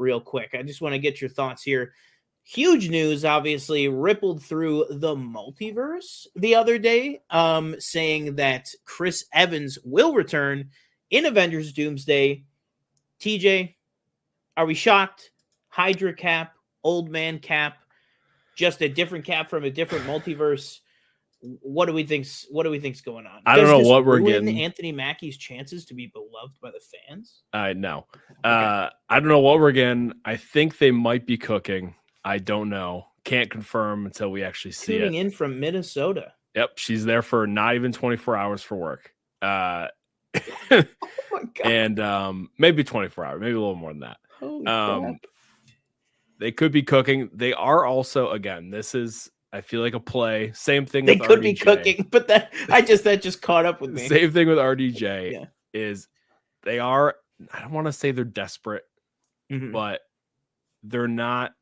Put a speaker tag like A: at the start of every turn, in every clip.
A: real quick. I just want to get your thoughts here. Huge news, obviously, rippled through the multiverse the other day, saying that Chris Evans will return in Avengers Doomsday. TJ, are we shocked? Hydra Cap, Old Man Cap, just a different Cap from a different multiverse. What do we think's going on?
B: I don't know what we're
A: ruin
B: getting.
A: Anthony Mackie's chances to be beloved by the fans?
B: No.
A: Okay.
B: I don't know what we're getting. I think they might be cooking. I don't know. Can't confirm until we actually see it.
A: Tuning in from Minnesota.
B: Yep, she's there for not even 24 hours for work.
A: Oh my God.
B: And maybe 24 hours, maybe a little more than that.
A: Holy crap.
B: They could be cooking. They are also, again, this is, I feel like, a play. Same thing
A: They
B: with
A: could
B: RDJ.
A: be cooking, but that just caught up with me.
B: Same thing with RDJ
A: Yeah.
B: is they are, I don't want to say they're desperate, but they're not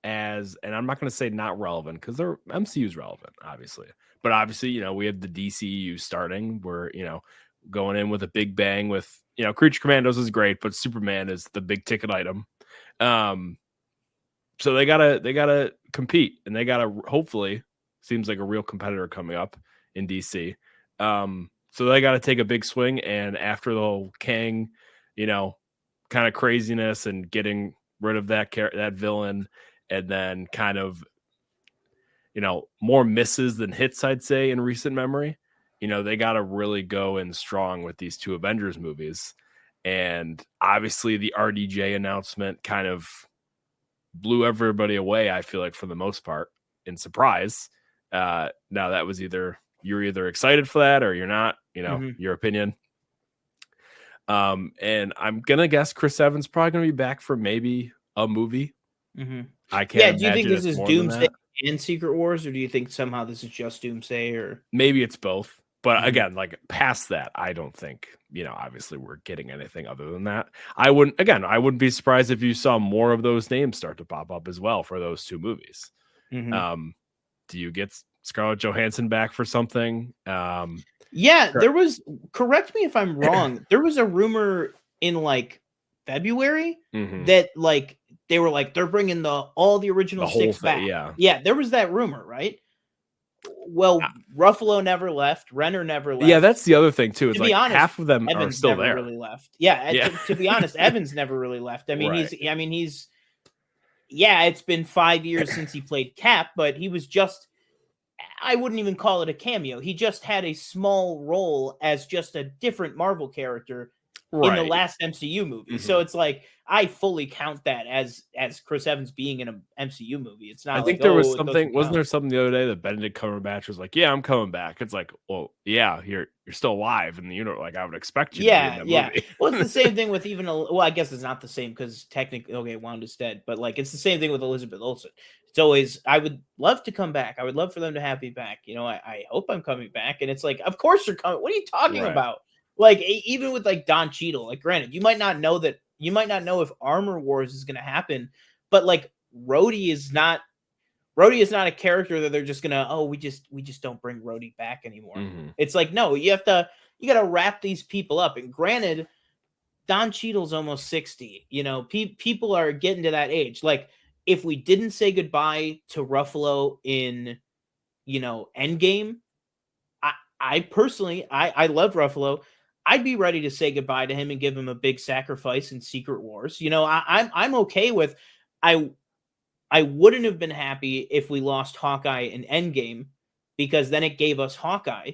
B: as, and I'm not going to say not relevant because their MCU is relevant, obviously. But obviously, you know, we have the DCU starting. We're, you know, going in with a big bang with, you know, Creature Commandos is great, but Superman is the big ticket item. So they gotta compete, and they gotta, hopefully, seems like a real competitor coming up in DC. So they gotta take a big swing, and after the whole Kang, you know, kind of craziness and getting rid of that villain, and then kind of, you know, more misses than hits, I'd say, in recent memory. You know, they gotta really go in strong with these two Avengers movies. And obviously the RDJ announcement kind of blew everybody away, I feel like, for the most part, in surprise. Now that was you're either excited for that or you're not, you know, your opinion. And I'm gonna guess Chris Evans probably gonna be back for maybe a movie. I can't.
A: Yeah, do you think this is Doomsday and Secret Wars, or do you think somehow this is just Doomsday, or
B: maybe it's both? But again, like past that, I don't think, you know, obviously we're getting anything other than that. I wouldn't be surprised if you saw more of those names start to pop up as well for those two movies. Do you get Scarlett Johansson back for something?
A: Yeah, there was, correct me if I'm wrong, there was a rumor in like February that like they were like they're bringing all the original six back. Yeah, there was that rumor, right? Well, Ruffalo never left. Renner never left.
B: Yeah, that's the other thing too. It's
A: to be
B: like
A: honest,
B: half of them
A: Evans
B: are still
A: never
B: there.
A: Really left. Yeah, to be honest, Evans never really left. I mean, he's. Yeah, it's been 5 years since he played Cap, but he was just. I wouldn't even call it a cameo. He just had a small role as just a different Marvel character in the last MCU movie. So it's like I fully count that as Chris Evans being in an MCU movie. It's not.
B: I think there was something. Wasn't there something the other day that Benedict Cumberbatch was like, "Yeah, I'm coming back." It's like, well, yeah, you're still alive, and you know, like I would expect you.
A: Yeah,
B: to be in that movie.
A: Well, it's the same thing with well, I guess it's not the same because technically, Wanda's dead, but like it's the same thing with Elizabeth Olsen. It's always, I would love to come back. I would love for them to have me back. You know, I hope I'm coming back, and it's like, of course you're coming. What are you talking about? Like even with like Don Cheadle, like granted, you might not know if Armor Wars is going to happen, but like Rhodey is not a character that they're just gonna, we just don't bring Rhodey back anymore. It's like, no, you gotta wrap these people up. And granted, Don Cheadle's almost 60. You know, people are getting to that age. Like if we didn't say goodbye to Ruffalo in, you know, Endgame, I personally I love Ruffalo. I'd be ready to say goodbye to him and give him a big sacrifice in Secret Wars. You know, I'm okay with. I wouldn't have been happy if we lost Hawkeye in Endgame because then it gave us Hawkeye.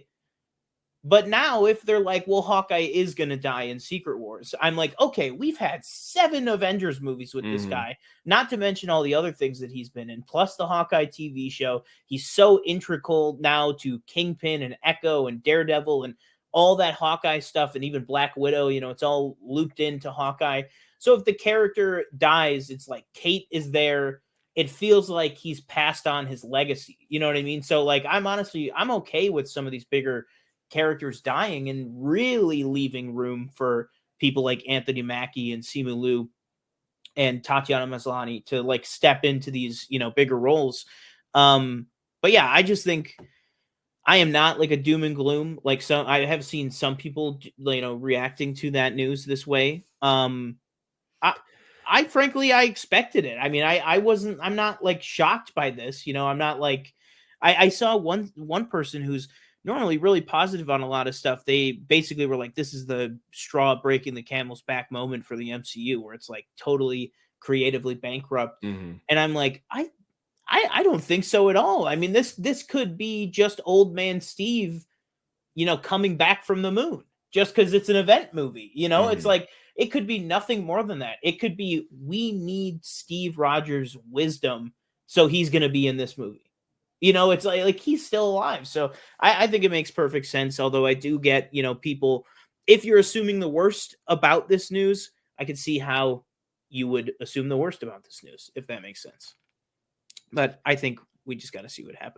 A: But now if they're like, well, Hawkeye is going to die in Secret Wars, I'm like, okay, we've had 7 Avengers movies with this guy, not to mention all the other things that he's been in, plus the Hawkeye TV show. He's so integral now to Kingpin and Echo and Daredevil and all that Hawkeye stuff, and even Black Widow, you know, it's all looped into Hawkeye. So if the character dies, it's like Kate is there. It feels like he's passed on his legacy. You know what I mean? So like, I'm okay with some of these bigger characters dying and really leaving room for people like Anthony Mackie and Simu Liu and Tatiana Maslany to like step into these, you know, bigger roles. But yeah, I just think I am not like a doom and gloom. Like I have seen some people, you know, reacting to that news this way. I frankly, I expected it. I mean, I'm not like shocked by this. You know, I'm not like, I saw one person who's normally really positive on a lot of stuff. They basically were like, this is the straw breaking the camel's back moment for the MCU, where it's like totally creatively bankrupt.
B: Mhm.
A: And I'm like, I don't think so at all. I mean, this could be just old man Steve, you know, coming back from the moon just because it's an event movie. You know, it's
B: Mhm.
A: like it could be nothing more than that. It could be we need Steve Rogers' wisdom, so he's going to be in this movie. You know, it's like he's still alive. So I think it makes perfect sense. Although I do get, you know, people, if you're assuming the worst about this news, I can see how you would assume the worst about this news, if that makes sense. But I think we just got to see what happens.